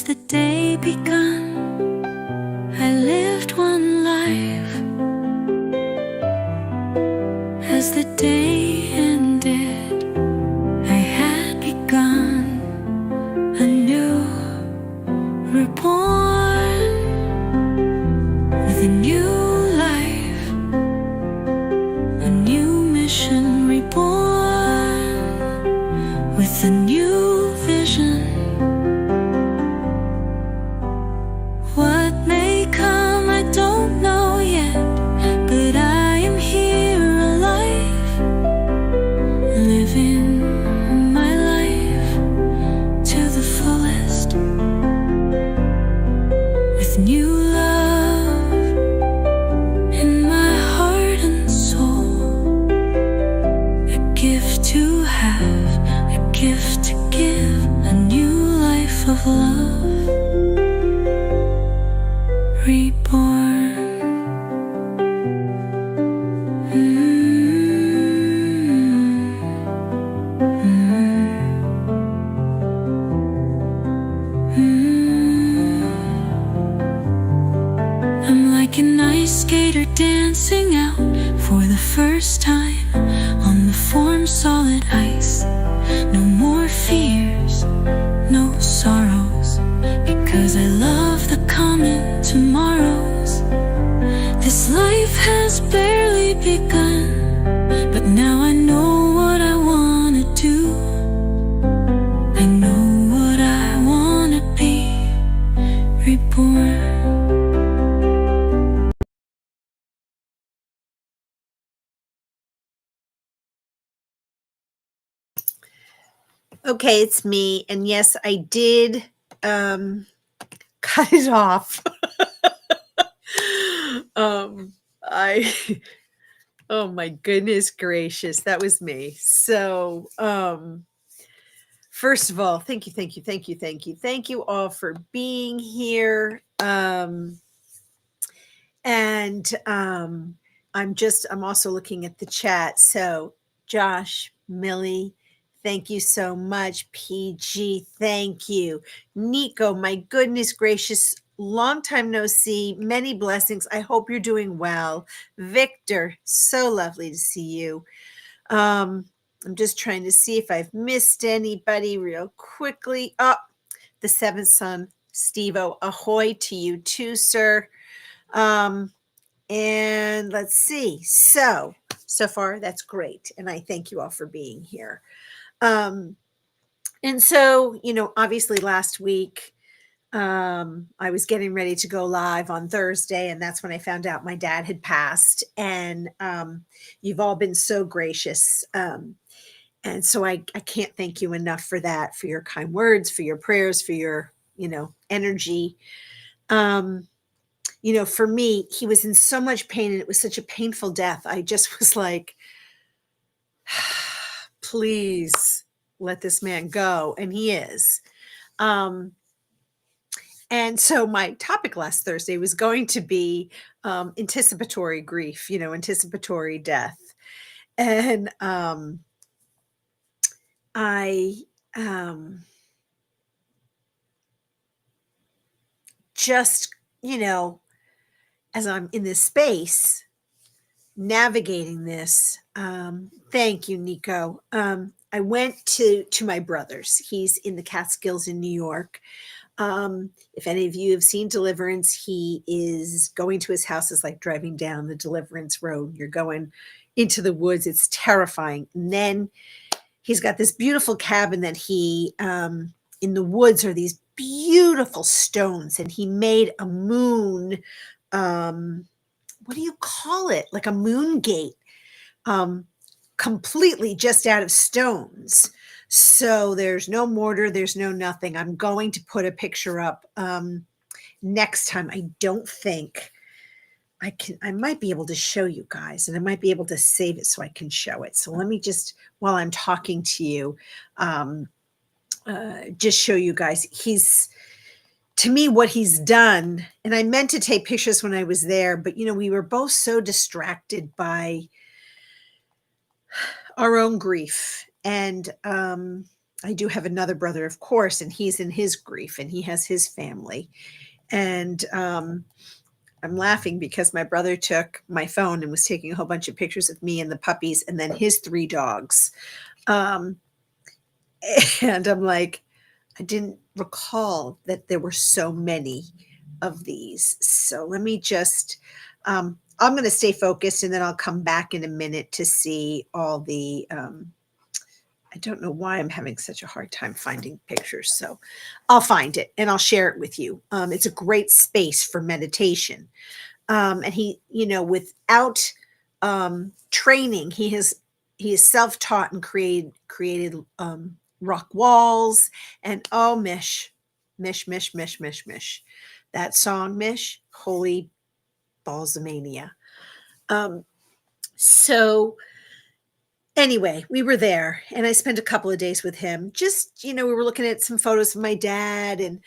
the day begun? I lived one life. As the day ended, I had begun anew, reborn with a new life, a new mission, reborn with a new vision. What may come, I don't know yet, but I am here alive, living my life to the fullest, with new love in my heart and soul, a gift to have, a gift to give, a new life of love. Reborn. I'm like an ice skater dancing out for the first time on the form solid ice. No more fears, no sorrows, because I love the common tomorrows. This life has barely begun, but now I know what I wanna do. I know what I wanna be, reborn. Okay, it's me. And yes, I did cut it off. I oh my goodness gracious, that was me. So first of all, thank you all for being here. I'm also looking at the chat. So Josh, Millie, thank you so much. PG, thank you. Nico, my goodness gracious, long time no see. Many blessings. I hope you're doing well. Victor, so lovely to see you. I'm just trying to see if I've missed anybody real quickly. Oh, the seventh son, Steve-O, ahoy to you too, sir. And let's see. So far, that's great. And I thank you all for being here. And so, obviously last week, I was getting ready to go live on Thursday, and that's when I found out my dad had passed. And you've all been so gracious. And so I can't thank you enough for that, for your kind words, for your prayers, for your, energy. For me, he was in so much pain and it was such a painful death. I just was like, please let this man go. And he is. And so my topic last Thursday was going to be anticipatory grief, anticipatory death. And I just, as I'm in this space, navigating this, thank you, Nico. I went to my brother's. He's in the Catskills in New York. If any of you have seen Deliverance, he is going to his house is like driving down the Deliverance Road. You're going into the woods. It's terrifying. And then he's got this beautiful cabin that he, in the woods are these beautiful stones, and he made a moon, what do you call it? Like a moon gate, completely just out of stones. So there's no mortar, there's no nothing. I'm going to put a picture up next time. I don't think I might be able to show you guys, and I might be able to save it so I can show it. So let me just, while I'm talking to you, just show you guys. To me, what he's done, and I meant to take pictures when I was there, but we were both so distracted by our own grief. And I do have another brother, of course, and he's in his grief and he has his family. And I'm laughing because my brother took my phone and was taking a whole bunch of pictures of me and the puppies and then his 3 dogs. Um, and I'm like, I didn't recall that there were so many of these. So let me just, I'm going to stay focused and then I'll come back in a minute to see all the, I don't know why I'm having such a hard time finding pictures. So I'll find it and I'll share it with you. It's a great space for meditation. And he, without training, he is self-taught and created rock walls and oh, Mish. That song, Mish, holy balsamania. So anyway, we were there and I spent a couple of days with him. Just, we were looking at some photos of my dad and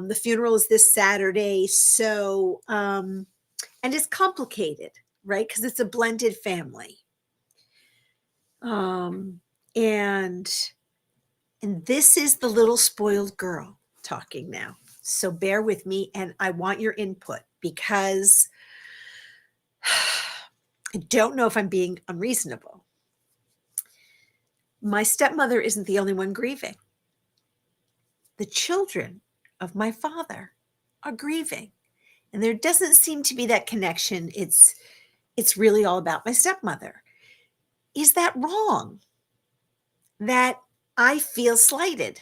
the funeral is this Saturday. So, and it's complicated, right? Because it's a blended family. And this is the little spoiled girl talking now. So bear with me and I want your input because I don't know if I'm being unreasonable. My stepmother isn't the only one grieving. The children of my father are grieving. And there doesn't seem to be that connection. It's really all about my stepmother. Is that wrong? That I feel slighted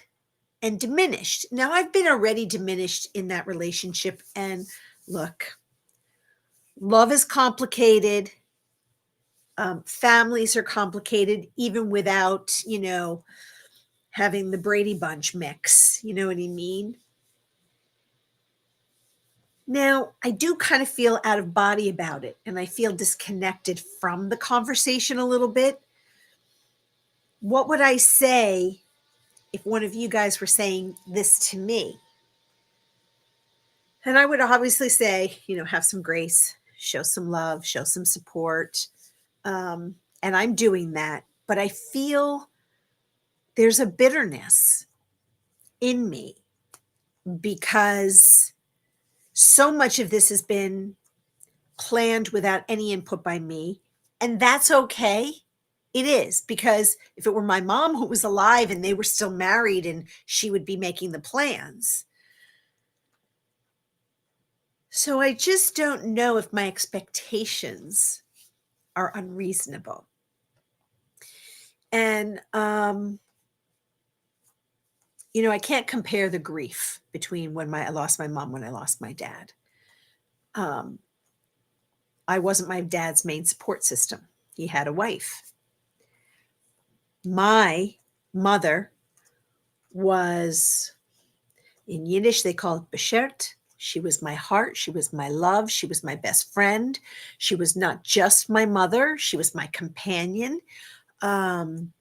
and diminished. Now, I've been already diminished in that relationship. And look, love is complicated. Families are complicated, even without, having the Brady Bunch mix. You know what I mean? Now, I do kind of feel out of body about it, and I feel disconnected from the conversation a little bit. What would I say if one of you guys were saying this to me? And I would obviously say, have some grace, show some love, show some support. And I'm doing that, but I feel there's a bitterness in me because so much of this has been planned without any input by me. And that's okay. It is, because if it were my mom who was alive and they were still married and she would be making the plans. So I just don't know if my expectations are unreasonable. And, I can't compare the grief between when I lost my mom, when I lost my dad. I wasn't my dad's main support system. He had a wife. My mother was, in Yiddish, they call it Beshert. She was my heart. She was my love. She was my best friend. She was not just my mother. She was my companion. And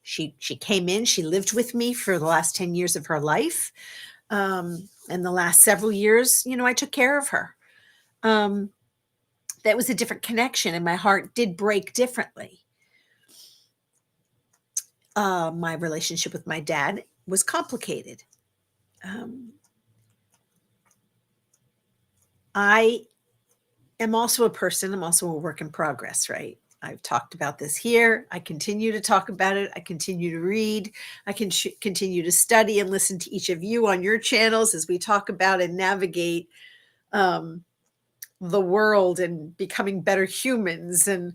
she came in, she lived with me for the last 10 years of her life. And the last several years, I took care of her. That was a different connection and my heart did break differently. My relationship with my dad was complicated. I am also a person, I'm also a work in progress, right? I've talked about this here. I continue to talk about it. I continue to read. I can continue to study and listen to each of you on your channels as we talk about and navigate the world and becoming better humans and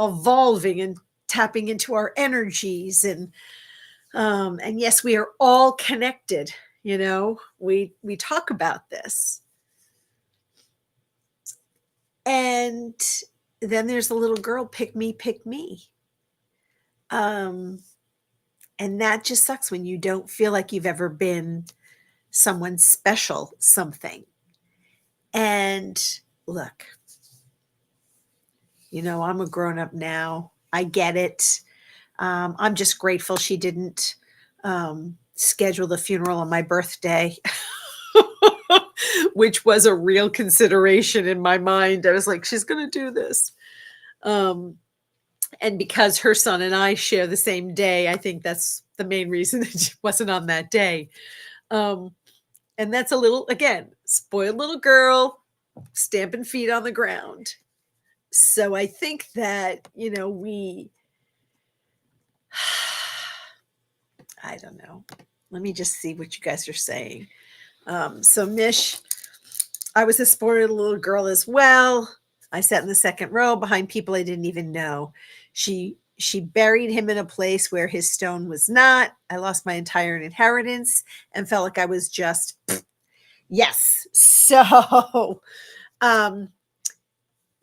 evolving and tapping into our energies. And yes, we are all connected. We talk about this. And then there's the little girl, pick me. And that just sucks when you don't feel like you've ever been someone special something. And look, I'm a grown up now. I get it. I'm just grateful she didn't schedule the funeral on my birthday. Which was a real consideration in my mind. I was like, she's going to do this. And And because her son and I share the same day, I think that's the main reason that she wasn't on that day. Um, and that's a little, again, spoiled little girl, stamping feet on the ground. So I think that, I don't know. Let me just see what you guys are saying. So Mish, I was a spoiled little girl as well. I sat in the second row behind people I didn't even know. She buried him in a place where his stone was not. I lost my entire inheritance and felt like I was just yes. So um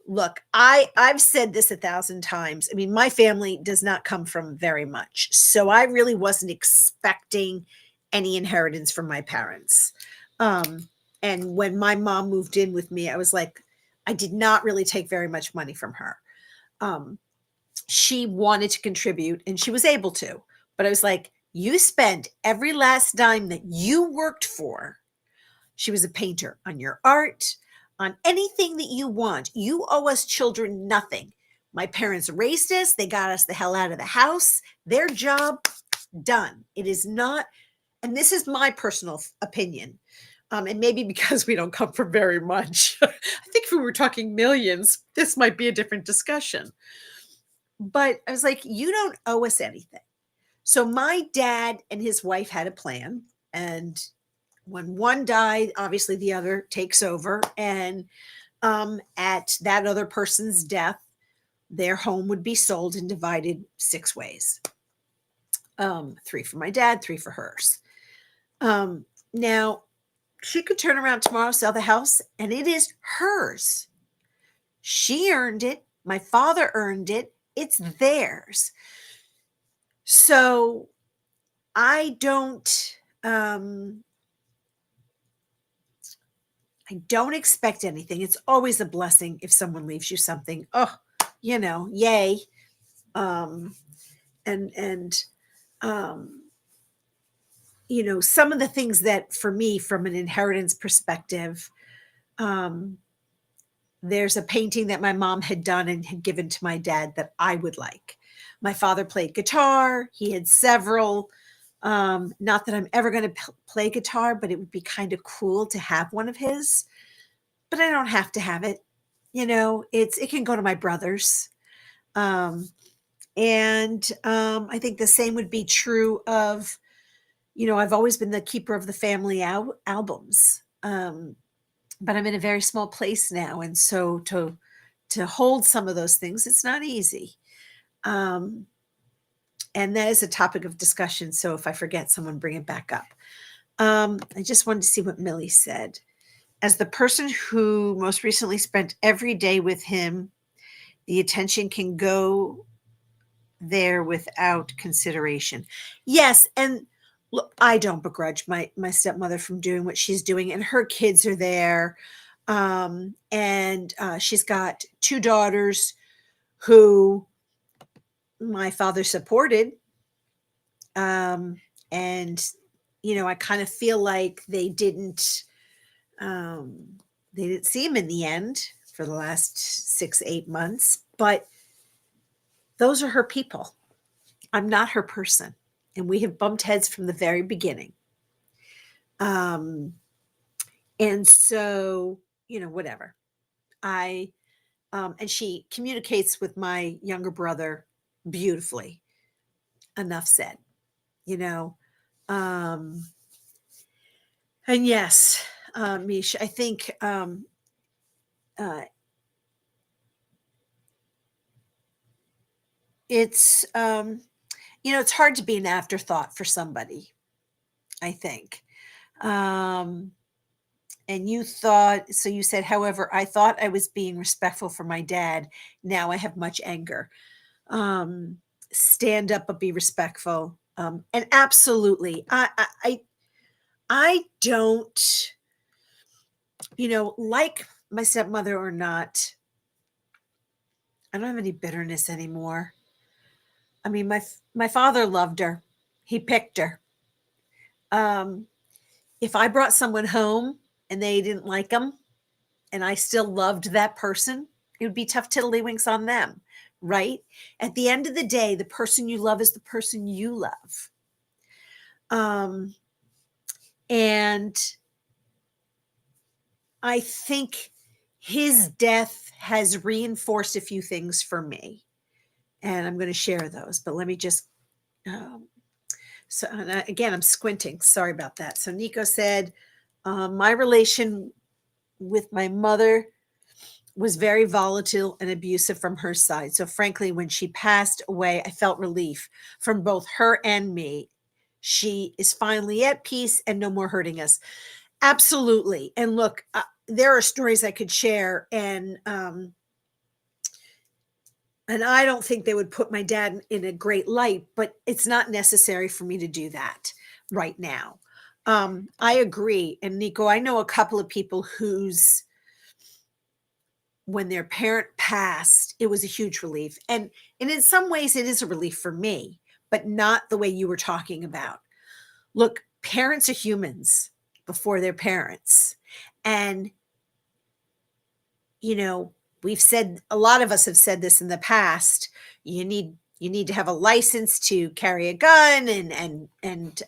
look, I've said this 1,000 times. I mean, my family does not come from very much. So I really wasn't expecting any inheritance from my parents. Um and when my mom moved in with me, I was like, I did not really take very much money from her. Um she wanted to contribute and she was able to. But I was like, you spend every last dime that you worked for. She was a painter on your art, on anything that you want. You owe us children nothing. My parents raised us, they got us the hell out of the house. Their job done. It is not, and this is my personal opinion. And maybe because we don't come from very much. I think if we were talking millions, this might be a different discussion. But I was like, you don't owe us anything. So my dad and his wife had a plan. And when one died, obviously the other takes over. And at that other person's death, their home would be sold and divided 6 ways. 3 for my dad, 3 for hers. Now, she could turn around tomorrow, sell the house, and it is hers. She earned it. My father earned it. It's theirs. So I don't expect anything. It's always a blessing if someone leaves you something. Oh, yay. And some of the things that for me, from an inheritance perspective, there's a painting that my mom had done and had given to my dad that I would like. My father played guitar. He had several. Not that I'm ever going to play guitar, but it would be kind of cool to have one of his. But I don't have to have it. It can go to my brothers. And I think the same would be true of, I've always been the keeper of the family albums. But I'm in a very small place now. And so to hold some of those things, it's not easy. And that is a topic of discussion. So if I forget, someone bring it back up. I just wanted to see what Millie said. As the person who most recently spent every day with him, the attention can go there without consideration. Yes, and look, I don't begrudge my stepmother from doing what she's doing, and her kids are there. And she's got 2 daughters who my father supported. And, I kind of feel like they didn't see him in the end for the last 6-8 months, but those are her people. I'm not her person. And we have bumped heads from the very beginning. And so, whatever. And she communicates with my younger brother beautifully. Enough said, and yes, Mish, I think, it's, it's hard to be an afterthought for somebody, I think. And you said, however, I thought I was being respectful for my dad. Now I have much anger. Stand up, but be respectful. And absolutely, I don't, like my stepmother or not, I don't have any bitterness anymore. I mean, my father loved her. He picked her. If I brought someone home and they didn't like them, and I still loved that person, it would be tough tiddlywinks on them, right? At the end of the day, the person you love is the person you love. Um, and I think his death has reinforced a few things for me. And I'm going to share those, but let me just um, so again, I'm squinting. Sorry about that. So Nico said, my relation with my mother was very volatile and abusive from her side. So frankly, when she passed away, I felt relief from both her and me. She is finally at peace and no more hurting us. Absolutely. And look, there are stories I could share, and I don't think they would put my dad in a great light, but it's not necessary for me to do that right now. I agree. And Nico, I know a couple of people whose, when their parent passed, it was a huge relief. And in some ways it is a relief for me, but not the way you were talking about. Look, parents are humans before they're parents. And, you know, we've said, a lot of us have said this in the past, you need to have a license to carry a gun and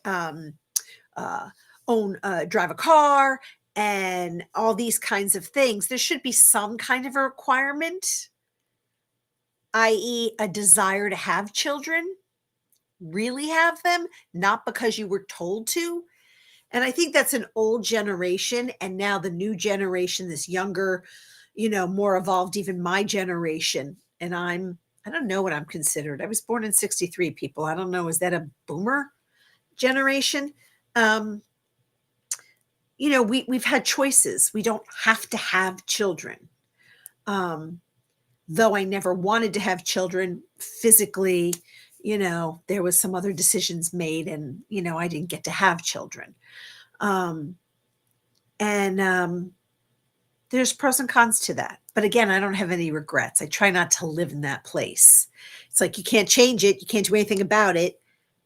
uh, own drive a car and all these kinds of things. There should be some kind of a requirement, i.e., a desire to have children, really have them, not because you were told to. And I think that's an old generation. And now the new generation, this younger, more evolved, even my generation. And I don't know what I'm considered. I was born in 63, people. I don't know. Is that a boomer generation? We've had choices. We don't have to have children. Though I never wanted to have children physically, there was some other decisions made, and, I didn't get to have children. Um, and there's pros and cons to that. But again, I don't have any regrets. I try not to live in that place. It's like you can't change it. You can't do anything about it.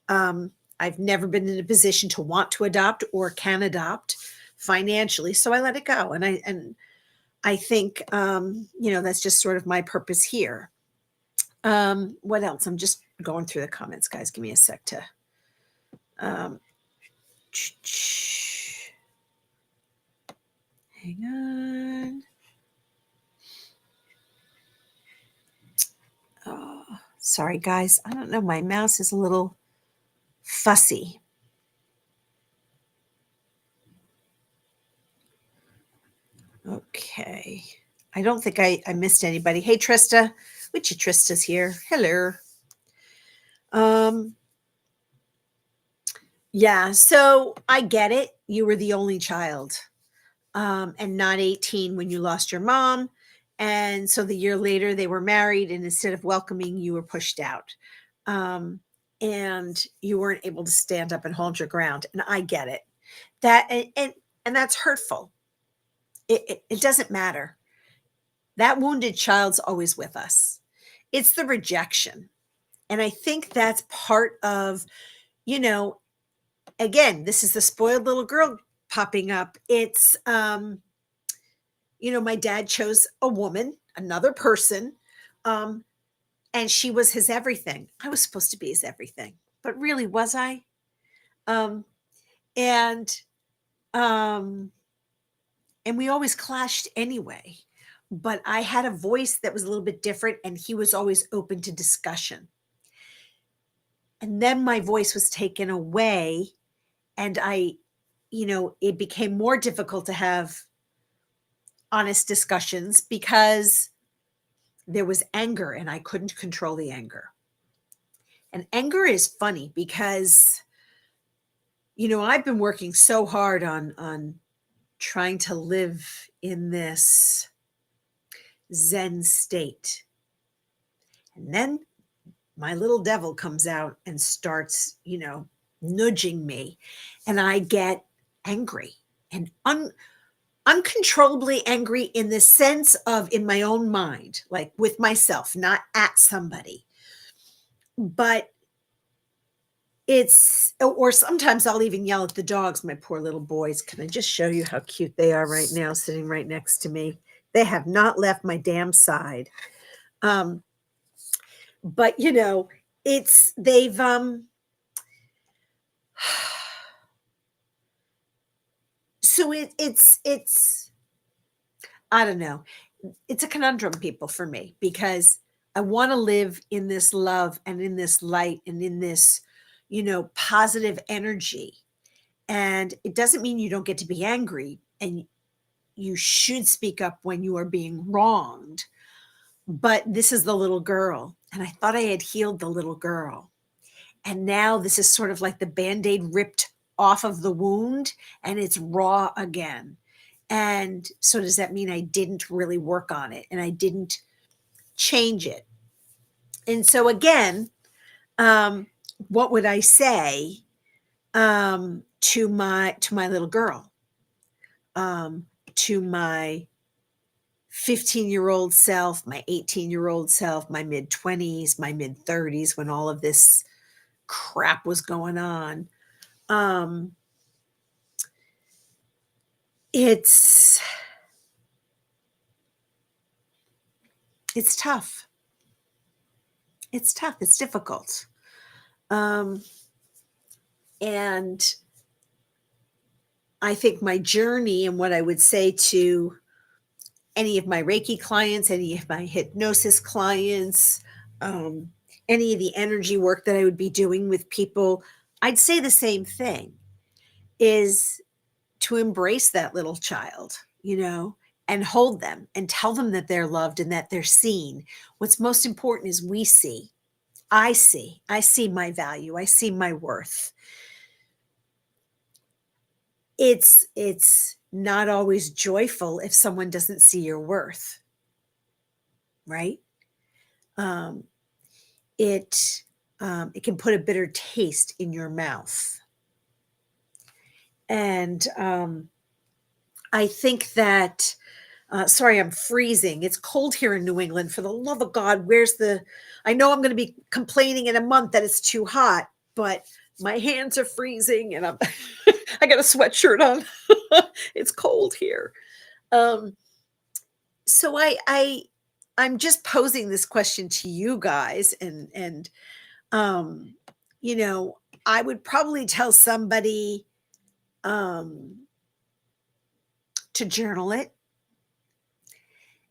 I've never been in a position to want to adopt or can adopt financially, so I let it go. And I think that's just sort of my purpose here. What else? I'm just going through the comments, guys. Give me a sec to. Um, hang on. Oh, sorry, guys. I don't know. My mouse is a little fussy. Okay. I don't think I missed anybody. Hey, Trista. Which Trista's here. Hello. Yeah, so I get it. You were the only child, and not 18 when you lost your mom. And so the year later, they were married, and instead of welcoming, you were pushed out. And you weren't able to stand up and hold your ground. And I get it. And that's hurtful. It doesn't matter. That wounded child's always with us. It's the rejection. And I think that's part of, again, this is the spoiled little girl popping up. It's, my dad chose a woman, another person, and she was his everything. I was supposed to be his everything, but really, was I? Um, and, um, and we always clashed anyway, but I had a voice that was a little bit different, and he was always open to discussion. And then my voice was taken away, and it became more difficult to have honest discussions because there was anger and I couldn't control the anger. And anger is funny because, I've been working so hard on trying to live in this Zen state. And then my little devil comes out and starts, nudging me, and I get angry and uncontrollably angry in the sense of in my own mind, like with myself, not at somebody. But or sometimes I'll even yell at the dogs, my poor little boys. Can I just show you how cute they are right now, sitting right next to me? They have not left my damn side. But it's they've so it's I don't know. It's a conundrum, people, for me, because I want to live in this love and in this light and in this, positive energy. And it doesn't mean you don't get to be angry, and you should speak up when you are being wronged. But this is the little girl. And I thought I had healed the little girl. And now this is sort of like the band-aid ripped off of the wound and it's raw again. And so does that mean I didn't really work on it and I didn't change it? And so again, what would I say to my little girl, to my 15-year-old self, my 18-year-old self, my mid 20s, my mid 30s, when all of this crap was going on? Um, it's tough. It's tough. It's difficult. And I think my journey, and what I would say to any of my Reiki clients, any of my hypnosis clients, um, any of the energy work that I would be doing with people, I'd say the same thing, is to embrace that little child, and hold them and tell them that they're loved and that they're seen. What's most important is we see. I see my value. I see my worth. It's not always joyful if someone doesn't see your worth, right? Um, it can put a bitter taste in your mouth. And I think that, sorry, I'm freezing. It's cold here in New England. For the love of God, I know I'm going to be complaining in a month that it's too hot, but my hands are freezing and I got a sweatshirt on. It's cold here. So I'm just posing this question to you guys, and I would probably tell somebody to journal it.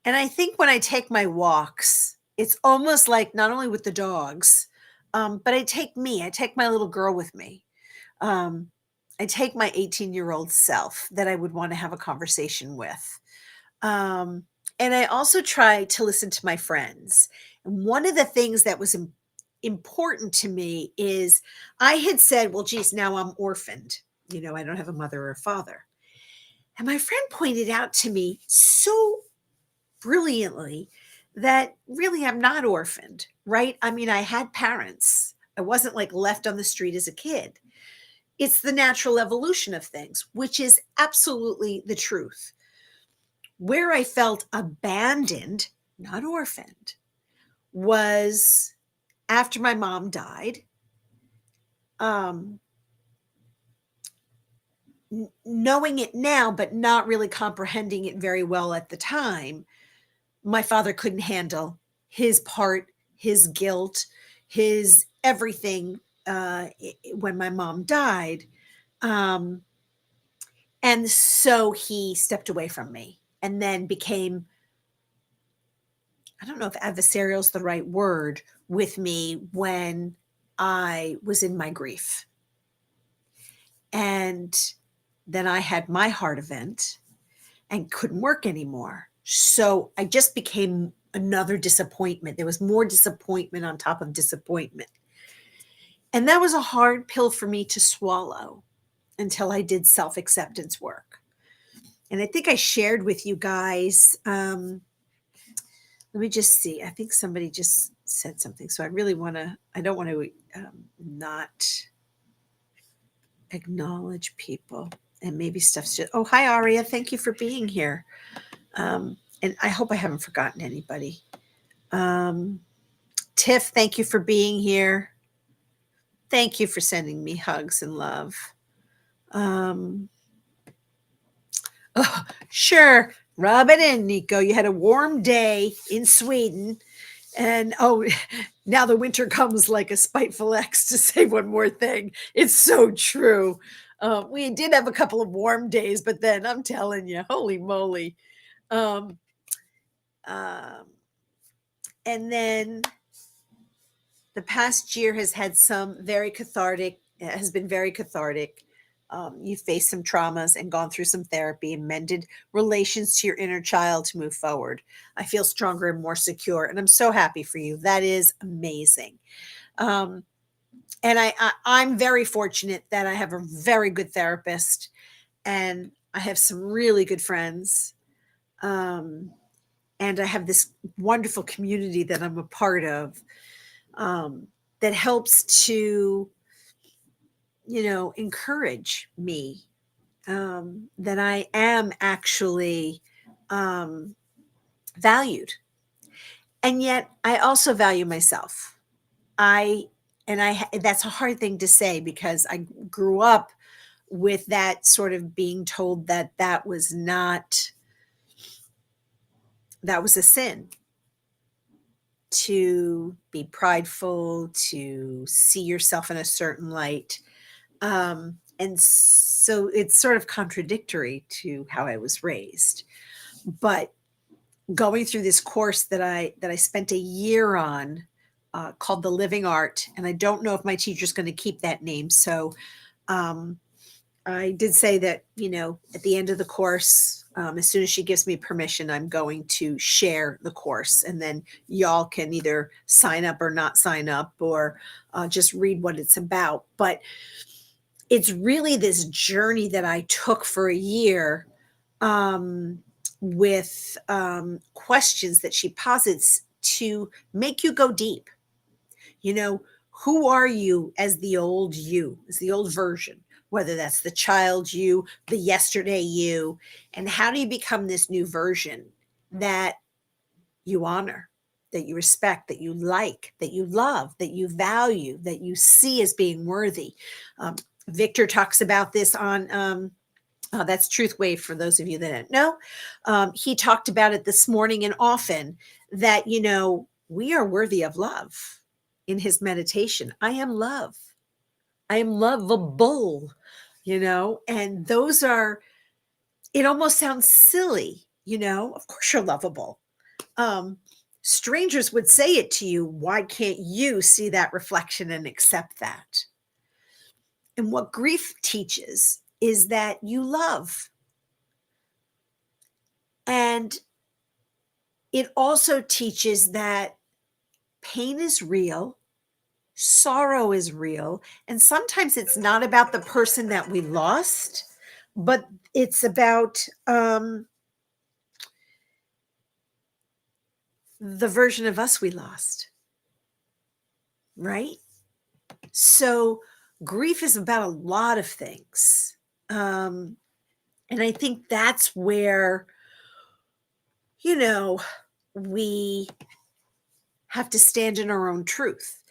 And I think when I take my walks, it's almost like not only with the dogs, but I take my little girl with me. I take my 18-year-old self that I would want to have a conversation with. And I also try to listen to my friends. And one of the things that was important to me is I had said, well, geez, now I'm orphaned. I don't have a mother or a father. And my friend pointed out to me so brilliantly that really I'm not orphaned, right? I mean, I had parents. I wasn't like left on the street as a kid. It's the natural evolution of things, which is absolutely the truth. Where I felt abandoned, not orphaned, was after my mom died. Knowing it now, but not really comprehending it very well at the time, my father couldn't handle his part, his guilt, his everything when my mom died. And so he stepped away from me and then became, I don't know if adversarial is the right word, with me when I was in my grief. And then I had my heart event and couldn't work anymore. So I just became another disappointment. There was more disappointment on top of disappointment. And that was a hard pill for me to swallow until I did self-acceptance work. And I think I shared with you guys, let me just see. I think somebody just said something. So I don't want to not acknowledge people. And maybe stuff's just, oh, hi, Aria. Thank you for being here. And I hope I haven't forgotten anybody. Tiff, thank you for being here. Thank you for sending me hugs and love. Oh, sure. Rub it in, Nico. You had a warm day in Sweden And oh, now the winter comes like a spiteful ex to say one more thing. It's so true. We did have a couple of warm days, but then I'm telling you, holy moly. Um, um, and then the past year has had some very cathartic, has been very cathartic. You've faced some traumas and gone through some therapy and mended relations to your inner child to move forward. I feel stronger and more secure, and I'm so happy for you. That is amazing. Um, and I'm very fortunate that I have a very good therapist, and I have some really good friends. Um, and I have this wonderful community that I'm a part of, that helps to, encourage me, that I am actually, um, valued. And yet I also value myself. I that's a hard thing to say because I grew up with that sort of being told that that was a sin to be prideful, to see yourself in a certain light. And so it's sort of contradictory to how I was raised. But going through this course that I spent a year on, called The Living Art, and I don't know if my teacher's going to keep that name. So um, I did say that, at the end of the course, as soon as she gives me permission, I'm going to share the course. And then y'all can either sign up or not sign up, or just read what it's about. But it's really this journey that I took for a year, with questions that she posits to make you go deep. You know, who are you as the old version, whether that's the child you, the yesterday you, and how do you become this new version that you honor, that you respect, that you like, that you love, that you value, that you see as being worthy? Victor talks about this on, that's Truth Wave for those of you that don't know. He talked about it this morning and often that, we are worthy of love in his meditation. I am love. I am lovable, and those are, it almost sounds silly, of course you're lovable. Um, Strangers would say it to you. Why can't you see that reflection and accept that? And what grief teaches is that you love. And it also teaches that pain is real, sorrow is real, and sometimes it's not about the person that we lost, but it's about, the version of us we lost, right? So grief is about a lot of things. And I think that's where, you know, we have to stand in our own truth.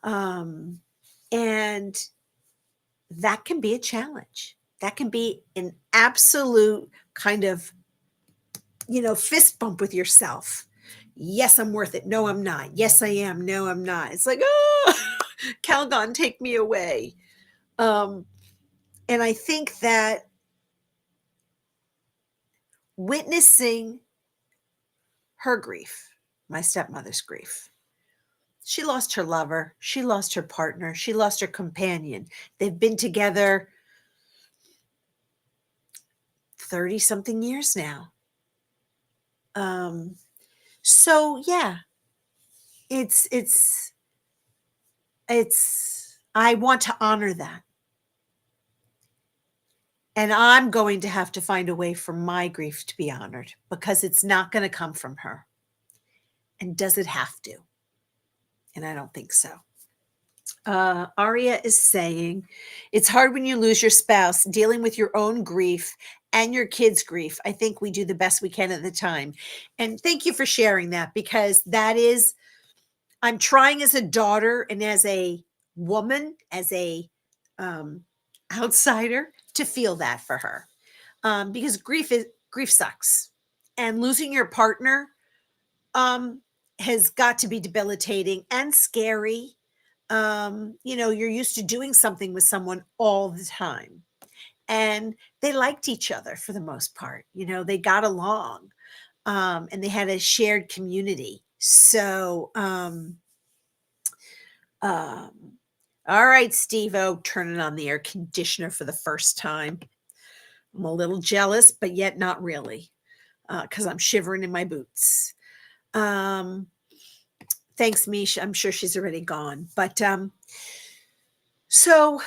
Um, and that can be a challenge. That can be an absolute kind of, fist bump with yourself. Yes, I'm worth it. No, I'm not. Yes, I am. No, I'm not. It's like, oh, Calgon, take me away. Um, and I think that witnessing her grief, my stepmother's grief, she lost her lover, she lost her partner, she lost her companion. They've been together 30 something years now. So yeah, it's I want to honor that. And I'm going to have to find a way for my grief to be honored because it's not going to come from her. And does it have to? And I don't think so. Aria is saying, it's hard when you lose your spouse, dealing with your own grief and your kids' grief. I think we do the best we can at the time. And thank you for sharing that, because that is, I'm trying as a daughter and as a woman, as a outsider, to feel that for her. Because grief sucks. And losing your partner, has got to be debilitating and scary. You're used to doing something with someone all the time, and they liked each other for the most part. They got along, and they had a shared community. So, um, all right, Steve-O, turning on the air conditioner for the first time. I'm a little jealous, but yet not really, because I'm shivering in my boots. Um, Thanks, Misha. I'm sure she's already gone. But so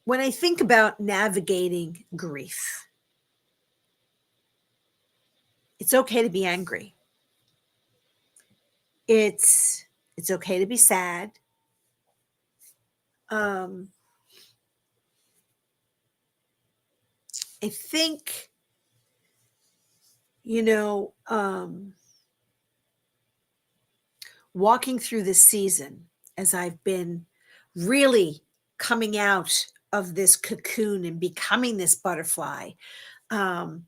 when I think about navigating grief, it's okay to be angry. It's okay to be sad. Um, I think, walking through this season as I've been really coming out of this cocoon and becoming this butterfly. Um,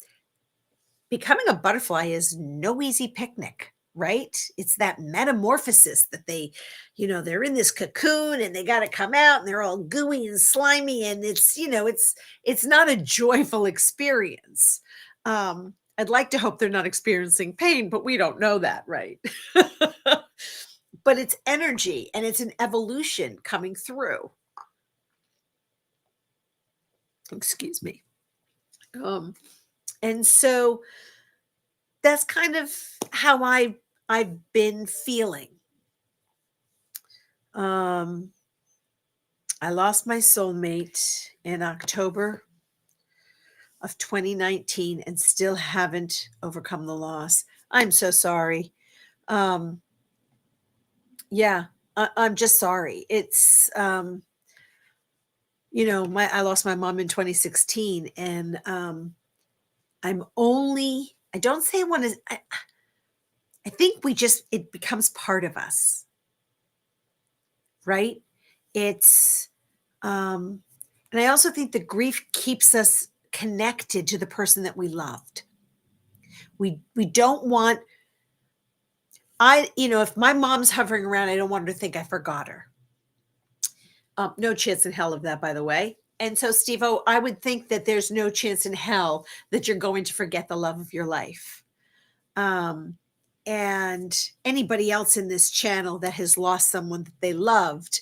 Becoming a butterfly is no easy picnic, right? It's that metamorphosis that they're in this cocoon and they got to come out and they're all gooey and slimy, and it's not a joyful experience. I'd like to hope they're not experiencing pain, but we don't know that, right? But it's energy and it's an evolution coming through. Excuse me. And so that's kind of how I've been feeling. I lost my soulmate in October of 2019 and still haven't overcome the loss. I'm so sorry. Yeah, I'm just sorry. It's I lost my mom in 2016, and I don't say I want to, I think it becomes part of us, right? It's, and I also think the grief keeps us connected to the person that we loved. We don't want, if my mom's hovering around, I don't want her to think I forgot her. No chance in hell of that, by the way. And so, Steve-O, I would think that there's no chance in hell that you're going to forget the love of your life. And anybody else in this channel that has lost someone that they loved,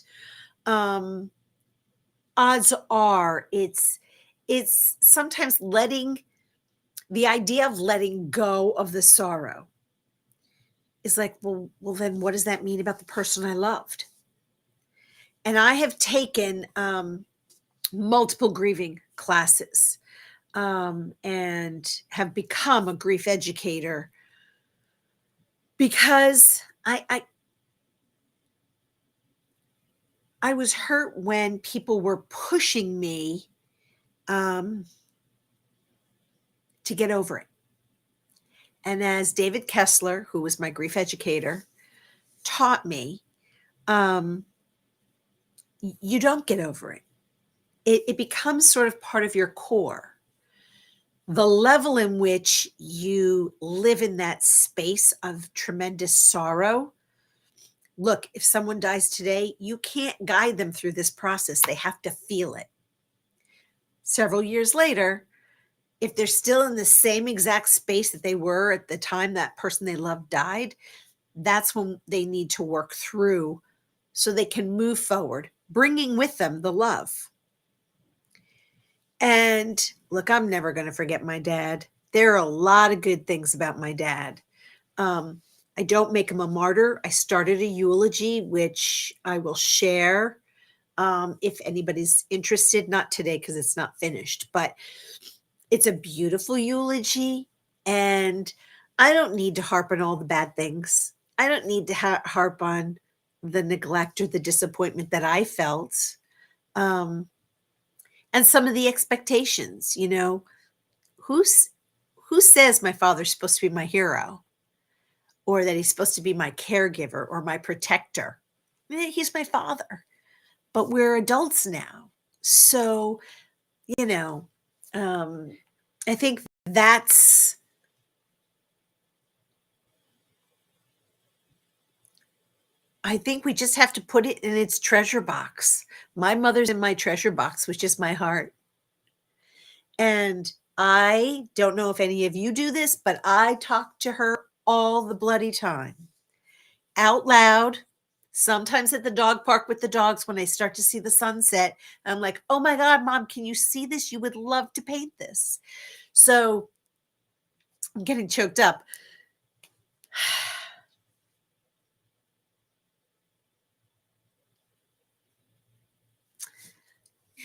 odds are it's sometimes the idea of letting go of the sorrow is like, well, then what does that mean about the person I loved? And I have taken multiple grieving classes, and have become a grief educator because I was hurt when people were pushing me to get over it. And as David Kessler, who was my grief educator, taught me, you don't get over it. It becomes sort of part of your core. The level in which you live in that space of tremendous sorrow. Look, if someone dies today, you can't guide them through this process. They have to feel it. Several years later, if they're still in the same exact space that they were at the time that person they loved died, that's when they need to work through so they can move forward, bringing with them the love. And look, I'm never going to forget my dad. There are a lot of good things about my dad. I don't make him a martyr. I started a eulogy, which I will share if anybody's interested. Not today because it's not finished, but it's a beautiful eulogy. And I don't need to harp on all the bad things. I don't need to harp on the neglect or the disappointment that I felt. And some of the expectations, who says my father's supposed to be my hero, or that he's supposed to be my caregiver or my protector? He's my father, but we're adults now. So, I think that's I think we just have to put it in its treasure box. My mother's in my treasure box, which is my heart. And I don't know if any of you do this, but I talk to her all the bloody time, out loud. Sometimes at the dog park with the dogs when I start to see the sunset. I'm like, oh my God, mom, can you see this? You would love to paint this. So I'm getting choked up.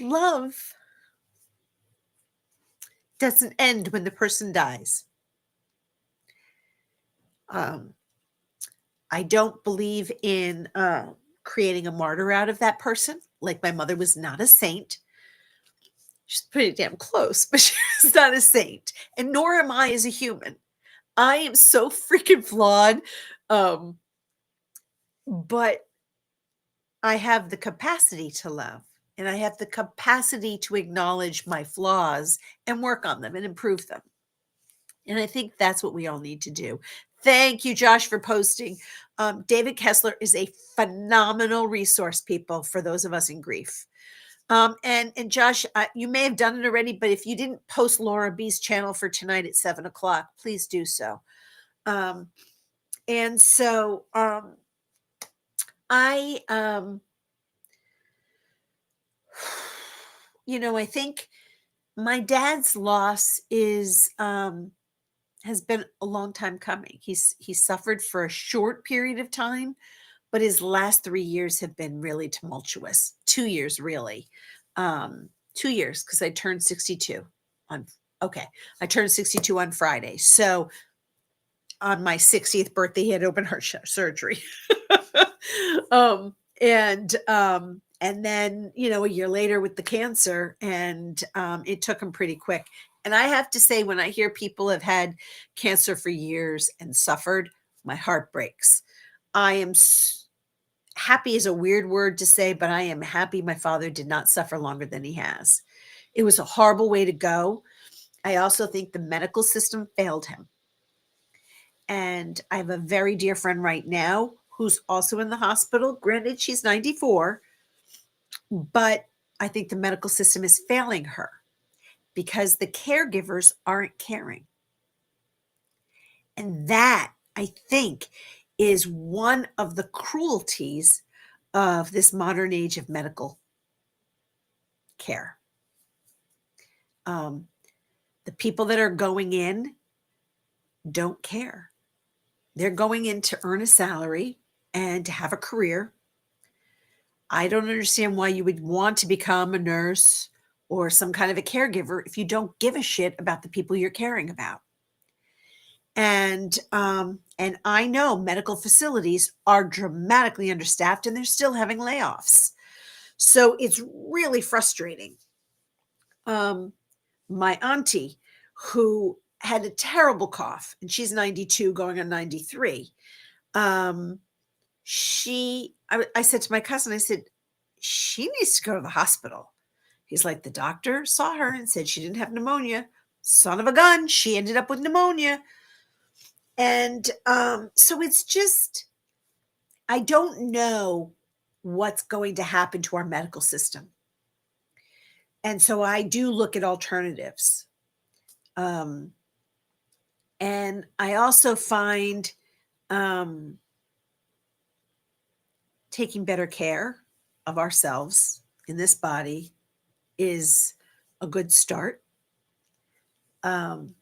Love doesn't end when the person dies. I don't believe in creating a martyr out of that person. Like my mother was not a saint. She's pretty damn close, but she was not a saint. And nor am I as a human. I am so freaking flawed. Um, but I have the capacity to love and I have the capacity to acknowledge my flaws and work on them and improve them. And I think that's what we all need to do. Thank you, Josh, for posting. David Kessler is a phenomenal resource, people, for those of us in grief. And Josh, you may have done it already, but if you didn't post Laura B's channel for tonight at 7:00, please do so. And so I, I think my dad's loss is has been a long time coming. He suffered for a short period of time, but his last 3 years have been really tumultuous. 2 years, really. 2 years, because I turned 62 on. Okay, I turned 62 on Friday. So on my 60th birthday, he had open heart surgery. And then, a year later with the cancer, and it took him pretty quick. And I have to say, when I hear people have had cancer for years and suffered, my heart breaks. I am happy is a weird word to say, but I am happy my father did not suffer longer than he has. It was a horrible way to go. I also think the medical system failed him. And I have a very dear friend right now who's also in the hospital. Granted, she's 94, but I think the medical system is failing her because the caregivers aren't caring. And that, I think, is one of the cruelties of this modern age of medical care. The people that are going in don't care. They're going in to earn a salary and to have a career. I don't understand why you would want to become a nurse or some kind of a caregiver if you don't give a shit about the people you're caring about. And I know medical facilities are dramatically understaffed and they're still having layoffs. So it's really frustrating. My auntie, who had a terrible cough, and she's 92 going on 93. I said to my cousin, I said, she needs to go to the hospital. He's like, the doctor saw her and said she didn't have pneumonia. Son of a gun, she ended up with pneumonia. And so it's just, I don't know what's going to happen to our medical system. And so I do look at alternatives. And I also find taking better care of ourselves in this body is a good start. And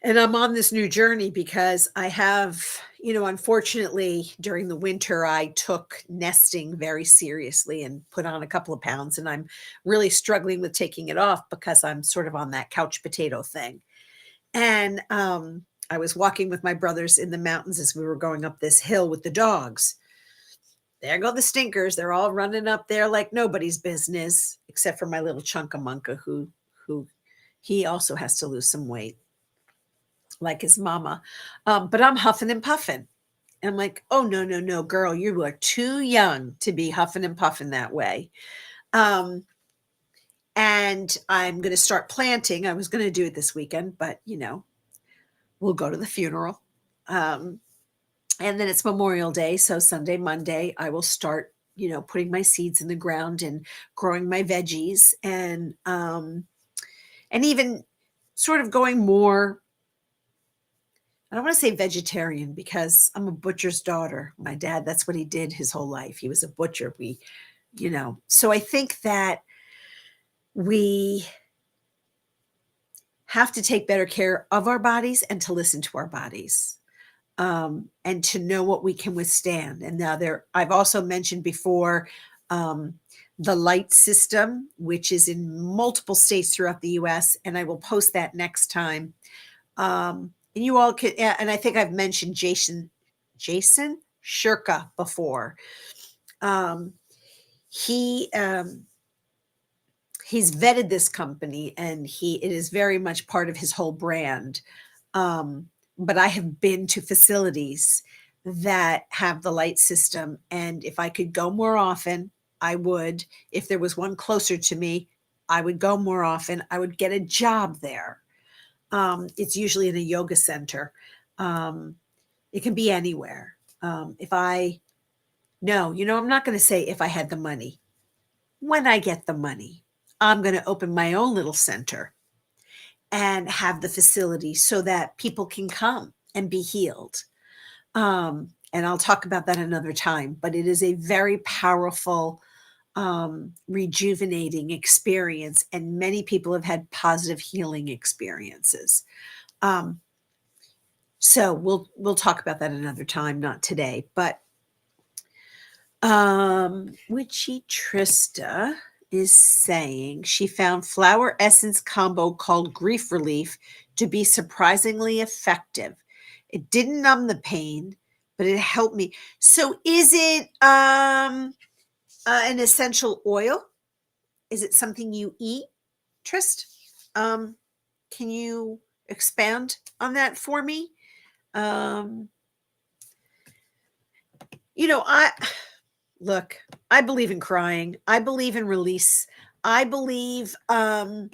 I'm on this new journey because I have, unfortunately, during the winter, I took nesting very seriously and put on a couple of pounds. And I'm really struggling with taking it off because I'm sort of on that couch potato thing. And I was walking with my brothers in the mountains as we were going up this hill with the dogs. There go the stinkers. They're all running up there like nobody's business, except for my little chunkamunka who he also has to lose some weight like his mama. But I'm huffing and puffing. And I'm like, oh, no, girl, you are too young to be huffing and puffing that way. And I'm going to start planting. I was going to do it this weekend, but, we'll go to the funeral. And then it's Memorial Day. So Sunday, Monday, I will start, putting my seeds in the ground and growing my veggies and even sort of going more. I don't want to say vegetarian because I'm a butcher's daughter. My dad, that's what he did his whole life. He was a butcher. So I think that we have to take better care of our bodies and to listen to our bodies, and to know what we can withstand. And now I've also mentioned before, the light system, which is in multiple states throughout the US, and I will post that next time. And you all can, and I think I've mentioned Jason Shirka before. Um, he he's vetted this company, and it is very much part of his whole brand. But I have been to facilities that have the light system, and if I could go more often, I would. If there was one closer to me, I would go more often. I would get a job there. It's usually in a yoga center. It can be anywhere. If I No, I'm not going to say if I had the money. When I get the money, I'm going to open my own little center and have the facility so that people can come and be healed. And I'll talk about that another time, but it is a very powerful, rejuvenating experience, and many people have had positive healing experiences. Um, so we'll talk about that another time, not today. But Witchy Trista is saying she found flower essence combo called Grief Relief to be surprisingly effective. It didn't numb the pain, but it helped me. So is it an essential oil? Is it something you eat, Trist? Can you expand on that for me? I believe in crying. I believe in release. I believe, one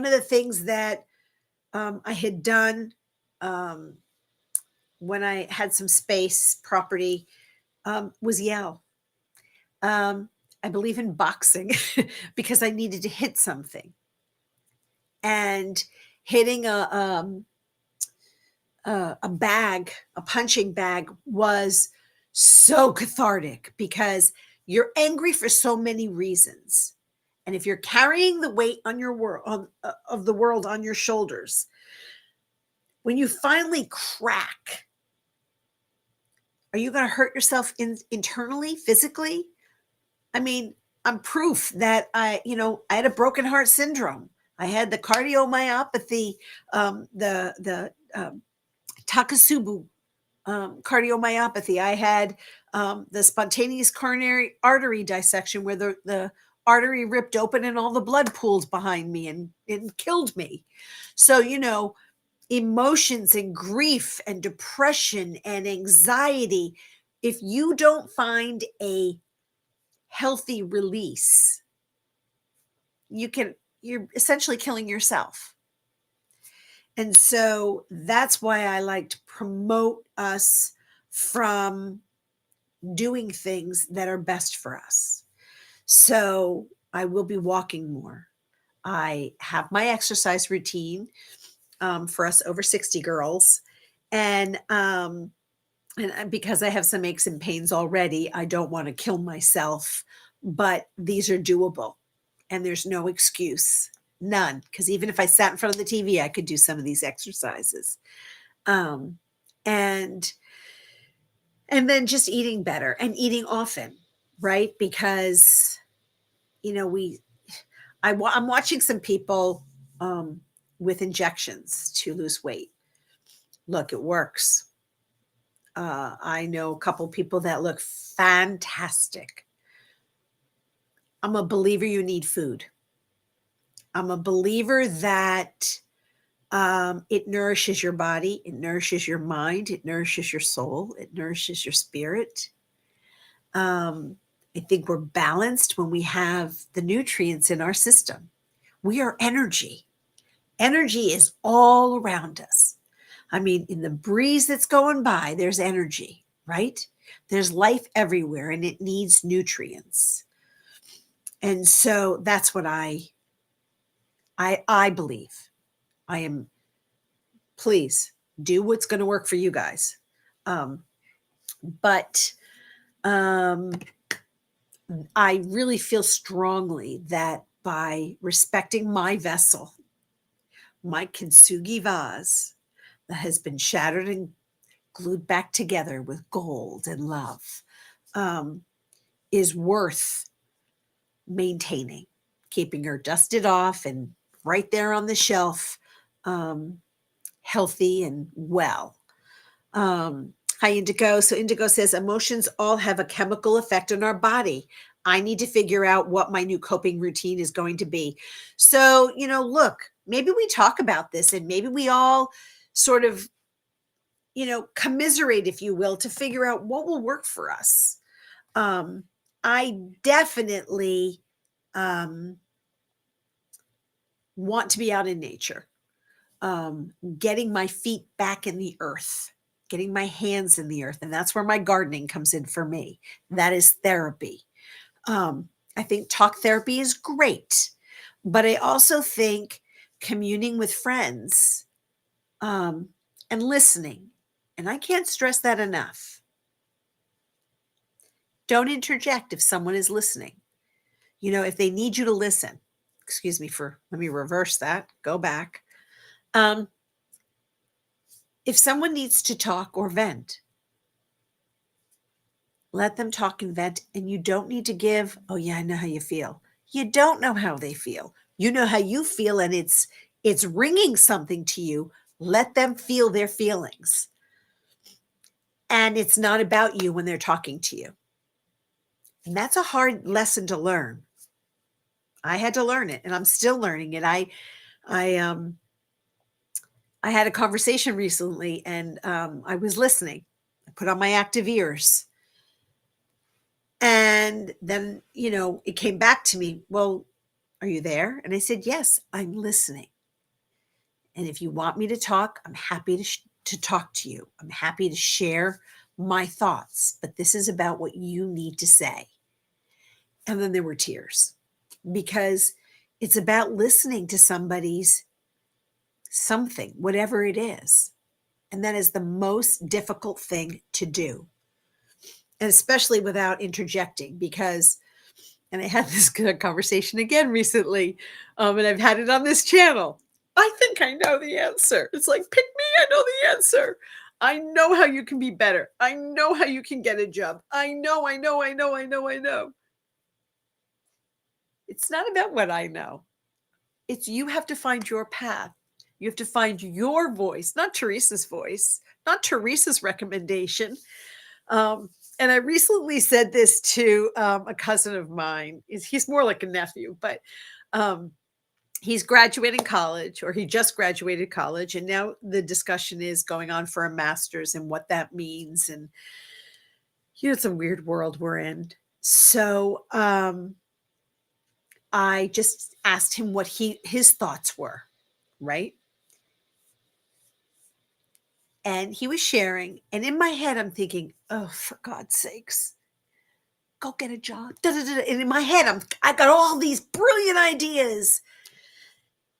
of the things that I had done when I had some space property was yell. I believe in boxing because I needed to hit something. And hitting a bag, a punching bag, was so cathartic because you're angry for so many reasons. And if you're carrying the weight on your of the world on your shoulders, when you finally crack, are you going to hurt yourself internally, physically? I mean, I'm proof that I had a broken heart syndrome. I had the cardiomyopathy, the Takotsubo cardiomyopathy. I had the spontaneous coronary artery dissection where the artery ripped open and all the blood pooled behind me and killed me. So, emotions and grief and depression and anxiety, if you don't find a healthy release, you're essentially killing yourself. And so that's why I like to promote us from doing things that are best for us. So I will be walking more. I have my exercise routine for us over 60 girls. And because I have some aches and pains already, I don't want to kill myself, but these are doable and there's no excuse. None. Because even if I sat in front of the TV, I could do some of these exercises. And then just eating better and eating often, right? Because, I'm watching some people with injections to lose weight. Look, it works. I know a couple people that look fantastic. I'm a believer you need food. I'm a believer that it nourishes your body, it nourishes your mind, it nourishes your soul, it nourishes your spirit. I think we're balanced when we have the nutrients in our system. We are energy. Energy is all around us. I mean, in the breeze that's going by, there's energy, right? There's life everywhere and it needs nutrients. And so that's what I believe. I am, please do what's going to work for you guys. But I really feel strongly that by respecting my vessel, my kintsugi vase that has been shattered and glued back together with gold and love, is worth maintaining, keeping her dusted off and right there on the shelf, healthy and well. Hi, Indigo. So Indigo says emotions all have a chemical effect on our body. I need to figure out what my new coping routine is going to be. So, look, maybe we talk about this and maybe we all sort of, commiserate, if you will, to figure out what will work for us. I definitely want to be out in nature, getting my feet back in the earth, getting my hands in the earth. And that's where my gardening comes in for me. That is therapy. I think talk therapy is great, but I also think communing with friends and listening. And I can't stress that enough. Don't interject if someone is listening. If they need you to listen, let me reverse that, go back. If someone needs to talk or vent, let them talk and vent, and you don't need to give, oh yeah, I know how you feel. You don't know how they feel. You know how you feel, and it's ringing something to you. Let them feel their feelings. And it's not about you when they're talking to you. And that's a hard lesson to learn. I had to learn it, and I'm still learning it. I had a conversation recently, and I was listening. I put on my active ears. And then, it came back to me, well, are you there? And I said, yes, I'm listening. And if you want me to talk, I'm happy to talk to you. I'm happy to share my thoughts, but this is about what you need to say. And then there were tears because it's about listening to somebody's something, whatever it is. And that is the most difficult thing to do. And especially without interjecting, because, and I had this good conversation again recently, and I've had it on this channel. I think I know the answer. It's like, pick me, I know the answer. I know how you can be better. I know how you can get a job. I know. It's not about what I know. It's you have to find your path. You have to find your voice, not Teresa's voice, not Teresa's recommendation. And I recently said this to a cousin of mine. He's more like a nephew, but he's graduating college, or he just graduated college. And now the discussion is going on for a master's and what that means. And, it's a weird world we're in. So I just asked him what his thoughts were, right? And he was sharing. And in my head, I'm thinking, oh, for God's sakes, go get a job. And in my head, I got all these brilliant ideas.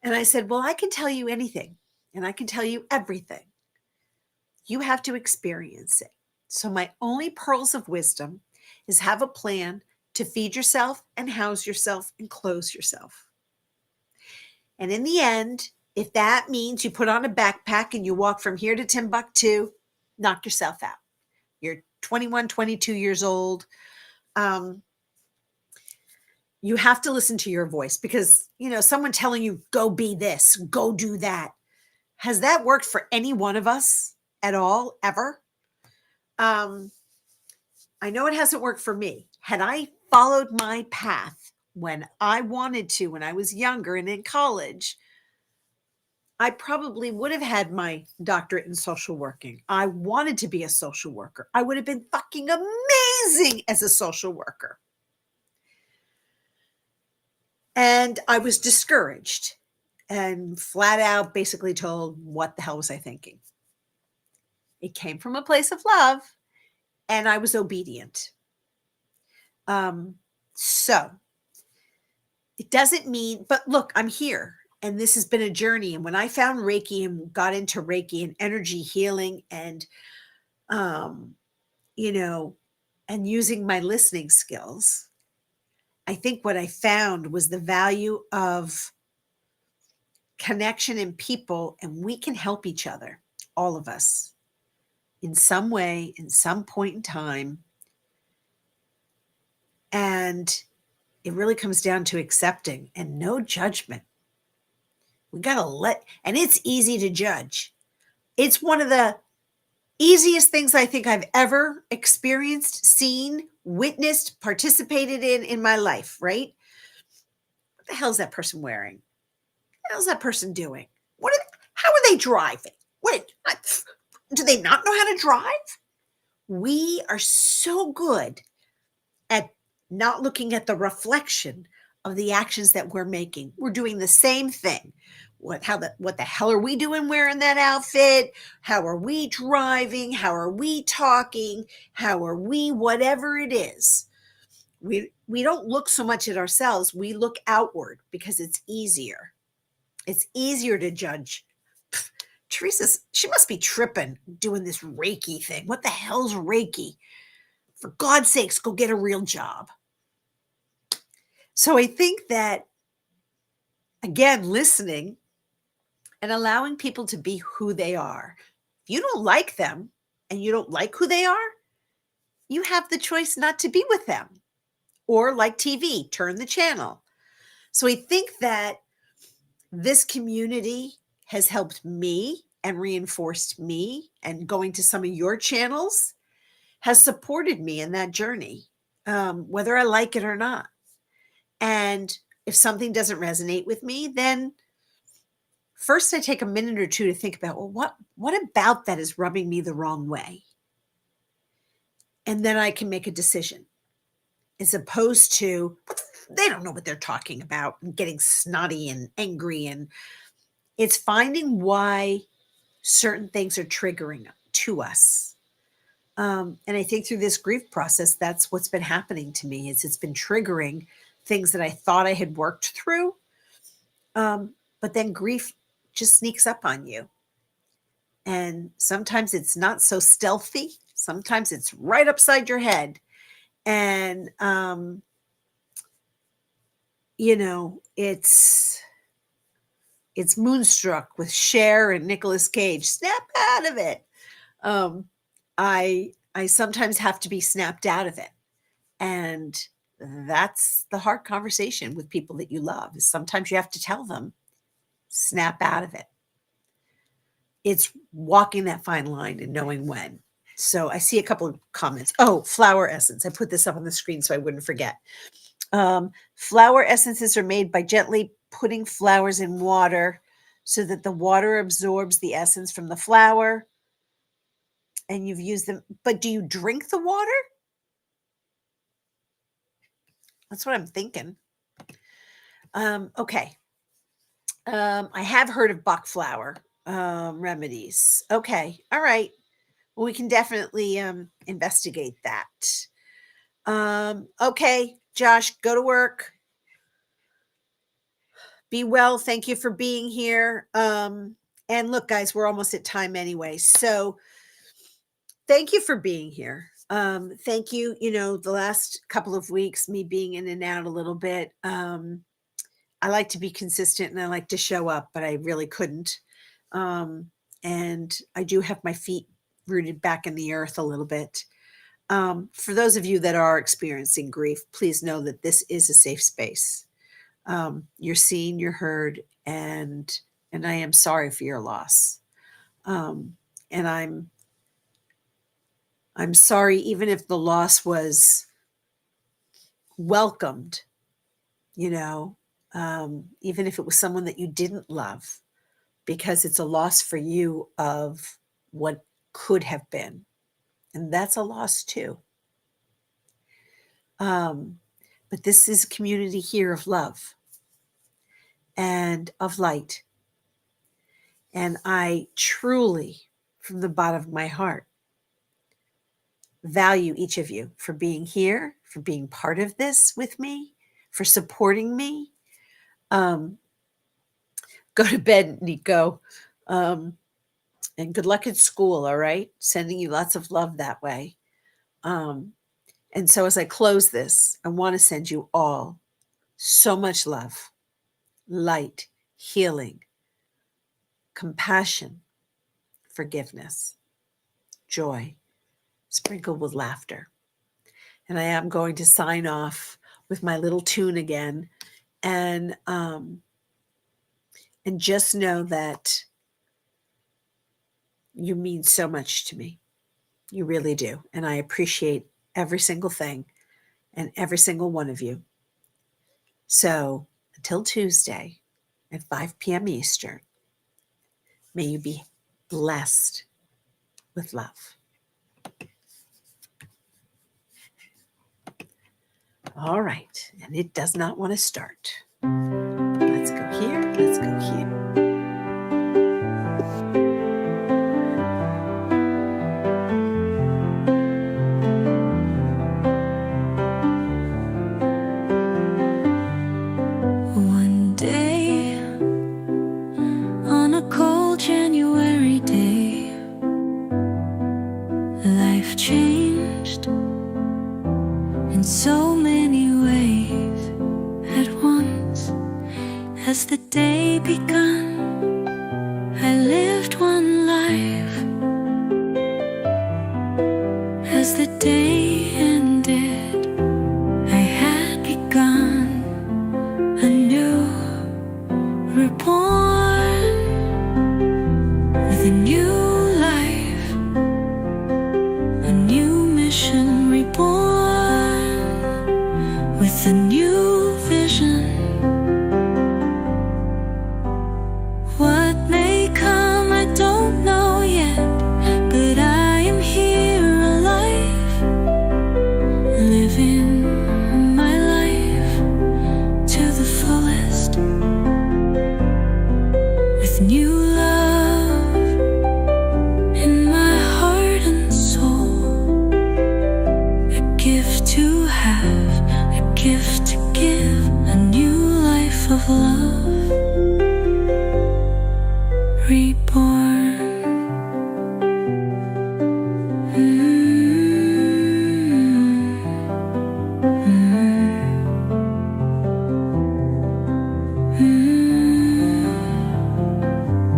And I said, well, I can tell you anything. And I can tell you everything. You have to experience it. So my only pearls of wisdom is have a plan to feed yourself and house yourself and clothe yourself. And in the end, if that means you put on a backpack and you walk from here to Timbuktu, knock yourself out. You're 21, 22 years old. You have to listen to your voice because, someone telling you, go be this, go do that. Has that worked for any one of us at all, ever? I know it hasn't worked for me. Had I followed my path when I wanted to, when I was younger and in college, I probably would have had my doctorate in social working. I wanted to be a social worker. I would have been fucking amazing as a social worker. And I was discouraged and flat out basically told, what the hell was I thinking? It came from a place of love, and I was obedient. So it doesn't mean, but look, I'm here, and this has been a journey. And when I found Reiki and got into Reiki and energy healing and, um, you know, and using my listening skills, I think what I found was the value of connection in people, and we can help each other, all of us, in some way, in some point in time. And it really comes down to accepting and no judgment. We got to and it's easy to judge. It's one of the easiest things I think I've ever experienced, seen, witnessed, participated in my life, right? What the hell is that person wearing? What the hell is that person doing? How are they driving? Do they not know how to drive? We are so good at not looking at the reflection of the actions that we're making. We're doing the same thing. What the hell are we doing wearing that outfit? How are we driving? How are we talking? How are we, whatever it is? We don't look so much at ourselves. We look outward because it's easier. It's easier to judge. Teresa, she must be tripping doing this Reiki thing. What the hell's Reiki? For God's sakes, go get a real job. So I think that, again, listening and allowing people to be who they are. If you don't like them and you don't like who they are, you have the choice not to be with them. Or like TV, turn the channel. So I think that this community has helped me and reinforced me, and going to some of your channels has supported me in that journey, whether I like it or not. And if something doesn't resonate with me, then first I take a minute or two to think about, well, what about that is rubbing me the wrong way? And then I can make a decision, as opposed to, they don't know what they're talking about, and getting snotty and angry. And it's finding why certain things are triggering to us. And I think through this grief process, that's what's been happening to me, is it's been triggering things that I thought I had worked through. But then grief just sneaks up on you. And sometimes it's not so stealthy. Sometimes it's right upside your head. And, it's Moonstruck with Cher and Nicolas Cage. Snap out of it. I sometimes have to be snapped out of it. And that's the hard conversation with people that you love, is sometimes you have to tell them, snap out of it. It's walking that fine line and knowing when. So I see a couple of comments. Oh, flower essence. I put this up on the screen so I wouldn't forget. Flower essences are made by gently putting flowers in water so that the water absorbs the essence from the flower. And you've used them, but do you drink the water? That's what I'm thinking. Okay. I have heard of Bach flower remedies. Okay. All right. Well, we can definitely investigate that. Okay, Josh, go to work. Be well. Thank you for being here. And look, guys, we're almost at time anyway. So thank you for being here. Thank you. The last couple of weeks, me being in and out a little bit. I like to be consistent and I like to show up, but I really couldn't. And I do have my feet rooted back in the earth a little bit. For those of you that are experiencing grief, please know that this is a safe space. You're seen, you're heard, and I am sorry for your loss. And I'm sorry, even if the loss was welcomed, even if it was someone that you didn't love, because it's a loss for you of what could have been. And that's a loss too. But this is a community here of love and of light. And I truly, from the bottom of my heart. Value each of you for being here, for being part of this with me, for supporting me. Go to bed, Nico. And good luck at school, all right? Sending you lots of love that way. And so as I close this, I want to send you all so much love, light, healing, compassion, forgiveness, joy, sprinkled with laughter. And I am going to sign off with my little tune again. And just know that you mean so much to me. You really do. And I appreciate every single thing and every single one of you. So until Tuesday at 5 p.m. Eastern, may you be blessed with love. All right. And it does not want to start. Let's go here. Let's go here. One day, on a cold January day, life changed in so many ways at once. As the day begun, I lived one life. As the day ended, I had begun anew, reborn with a new life, a new mission, reborn with a new vision. What may come, I don't know yet, but I am here alive, living my life to the fullest, with new